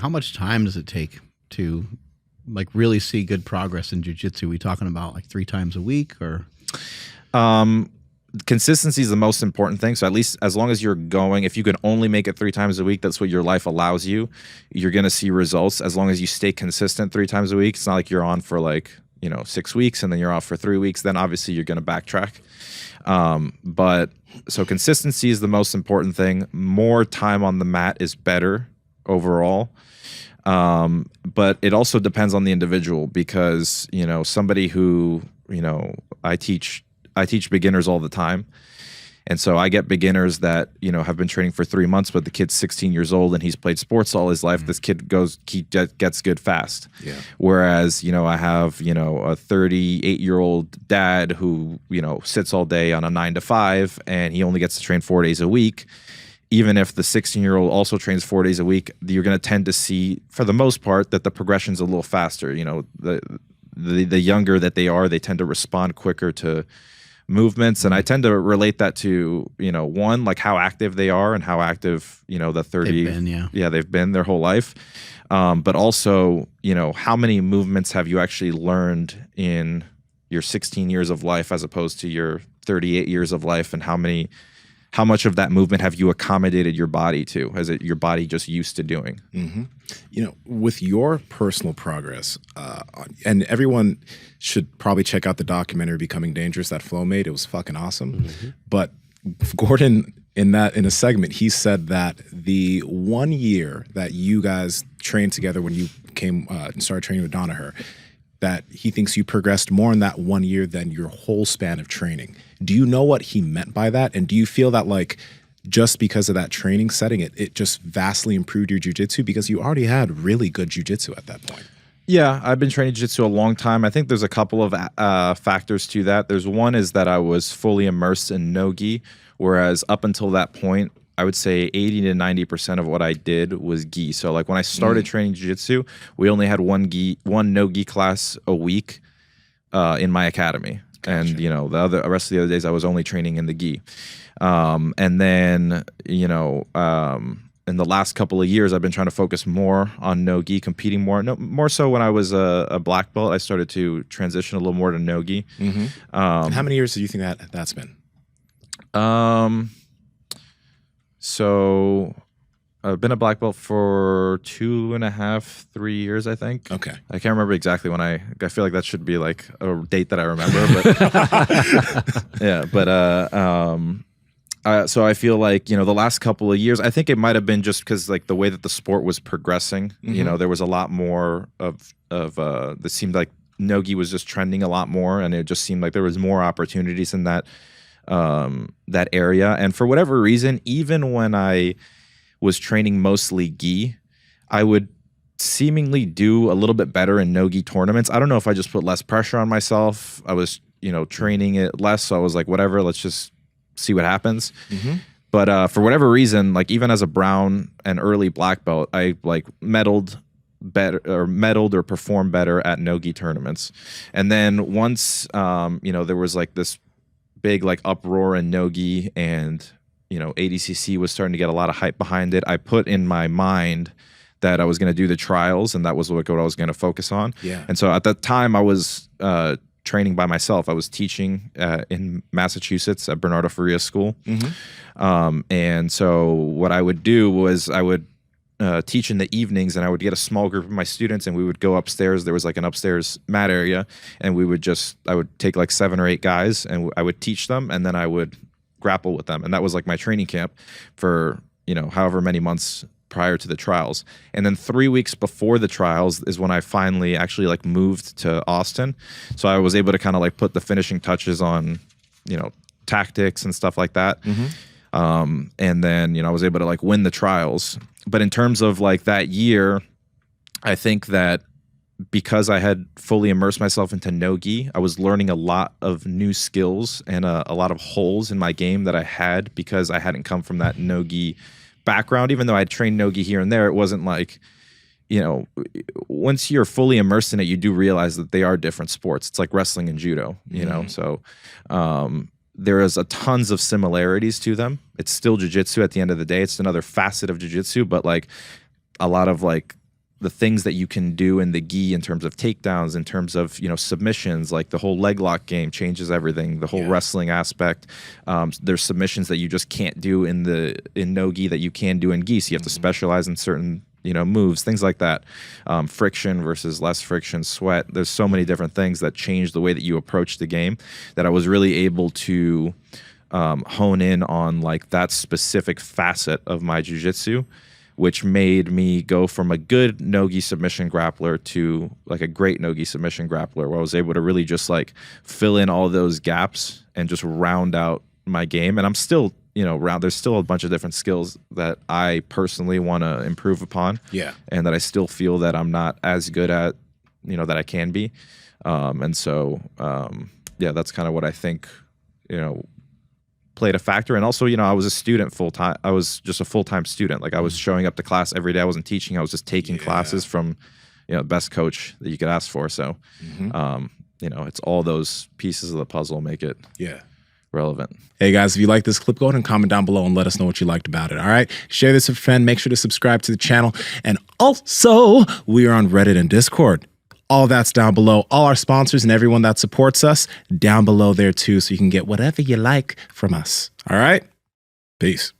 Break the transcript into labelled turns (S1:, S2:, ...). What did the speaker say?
S1: How much time does it take to like really see good progress in jiu-jitsu? We talking about like 3 times a week or?
S2: Consistency is the most important thing. So at least as long as you're going, if you can only make it 3 times a week, that's what your life allows you. You're going to see results as long as you stay consistent 3 times a week. It's not like you're on for like, 6 weeks and then you're off for 3 weeks. Then obviously you're going to backtrack. But so consistency is the most important thing. More time on the mat is better overall. But it also depends on the individual because, somebody who, I teach beginners all the time. And so I get beginners that, have been training for 3 months, but the kid's 16 years old and he's played sports all his life. This kid gets good fast.
S3: Yeah.
S2: Whereas, I have, a 38-year-old dad who, sits all day on a 9 to 5 and he only gets to train 4 days a week. Even if the 16-year-old also trains 4 days a week, you're going to tend to see, for the most part, that the progression's a little faster. The younger that they are, they tend to respond quicker to movements, and I tend to relate that to one, like how active they are and how active the 30 they've been their whole life, but also how many movements have you actually learned in your 16 years of life as opposed to your 38 years of life, and how much of that movement have you accommodated your body to? Has it your body just used to doing?
S3: Mm-hmm. With your personal progress, and everyone should probably check out the documentary "Becoming Dangerous" that Flo made. It was fucking awesome. Mm-hmm. But Gordon, in a segment, he said that the 1 year that you guys trained together when you came and started training with Danaher, that he thinks you progressed more in that 1 year than your whole span of training. Do you know what he meant by that? And do you feel that like just because of that training setting, it just vastly improved your jiu-jitsu because you already had really good jiu-jitsu at that point?
S2: Yeah, I've been training jiu-jitsu a long time. I think there's a couple of factors to that. There's one is that I was fully immersed in no-gi, whereas up until that point, I would say 80 to 90% of what I did was gi. So like when I started training jiu-jitsu, we only had one no-gi class a week in my academy. Gotcha. And the rest of the other days I was only training in the gi. And then in the last couple of years I've been trying to focus more on no-gi, competing more. More so when I was a black belt, I started to transition a little more to no-gi.
S3: Mm-hmm. How many years do you think that's been?
S2: So I've been a black belt for 2.5, 3 years, I think.
S3: Okay.
S2: I can't remember exactly when I feel like that should be like a date that I remember, but yeah, but so I feel like, the last couple of years, I think it might have been just because like the way that the sport was progressing, there was a lot more of this seemed like no-gi was just trending a lot more, and it just seemed like there was more opportunities in that area. And for whatever reason, even when I was training mostly gi, I would seemingly do a little bit better in no-gi tournaments. I don't know if I just put less pressure on myself. I was, training it less. So I was like, whatever, let's just see what happens. Mm-hmm. But for whatever reason, like even as a brown and early black belt, I like medaled or performed better at no-gi tournaments. And then once, there was like this big like uproar in no-gi, and ADCC was starting to get a lot of hype behind it. I put in my mind that I was going to do the trials, and that was what I was going to focus on.
S3: Yeah.
S2: And so at that time, I was training by myself. I was teaching in Massachusetts at Bernardo Faria School. Mm-hmm. And so what I would do was I would teach in the evenings, and I would get a small group of my students, and we would go upstairs. There was like an upstairs mat area, and I would take like 7 or 8 guys, and I would teach them, and then I would grapple with them. And that was like my training camp for, however many months prior to the trials. And then 3 weeks before the trials is when I finally actually like moved to Austin. So I was able to kind of like put the finishing touches on, tactics and stuff like that. Mm-hmm. And then, I was able to like win the trials. But in terms of like that year, I think that because I had fully immersed myself into no-gi, I was learning a lot of new skills and a lot of holes in my game that I had because I hadn't come from that no-gi background. Even though I trained no-gi here and there, it wasn't like, once you're fully immersed in it, you do realize that they are different sports. It's like wrestling and judo, So there is tons of similarities to them. It's still jiu-jitsu at the end of the day. It's another facet of jiu-jitsu, but like a lot of like the things that you can do in the gi in terms of takedowns, in terms of, you know, submissions, like the whole leg lock game changes everything, the whole wrestling aspect. There's submissions that you just can't do in no gi that you can do in gi. So you have to specialize in certain, you know, moves, things like that. Friction versus less friction, sweat. There's so many different things that change the way that you approach the game that I was really able to hone in on, like, that specific facet of my jiu-jitsu, which made me go from a good no-gi submission grappler to like a great no-gi submission grappler, where I was able to really just like fill in all those gaps and just round out my game. And I'm still, you know, there's still a bunch of different skills that I personally want to improve upon.
S3: Yeah.
S2: And that I still feel that I'm not as good at, you know, that I can be. And so, yeah, that's kind of what I think, you know, played a factor. And also, you know, I was a student full-time. I was just a full-time student. Like, I was showing up to class every day. I wasn't teaching. I was just taking classes from, you know, the best coach that you could ask for. So, you know, it's all those pieces of the puzzle make it relevant.
S3: Hey guys, if you like this clip, go ahead and comment down below and let us know what you liked about it. All right. Share this with a friend. Make sure to subscribe to the channel. And also, we are on Reddit and Discord. All that's down below. All our sponsors and everyone that supports us down below there too, so you can get whatever you like from us. All right? Peace.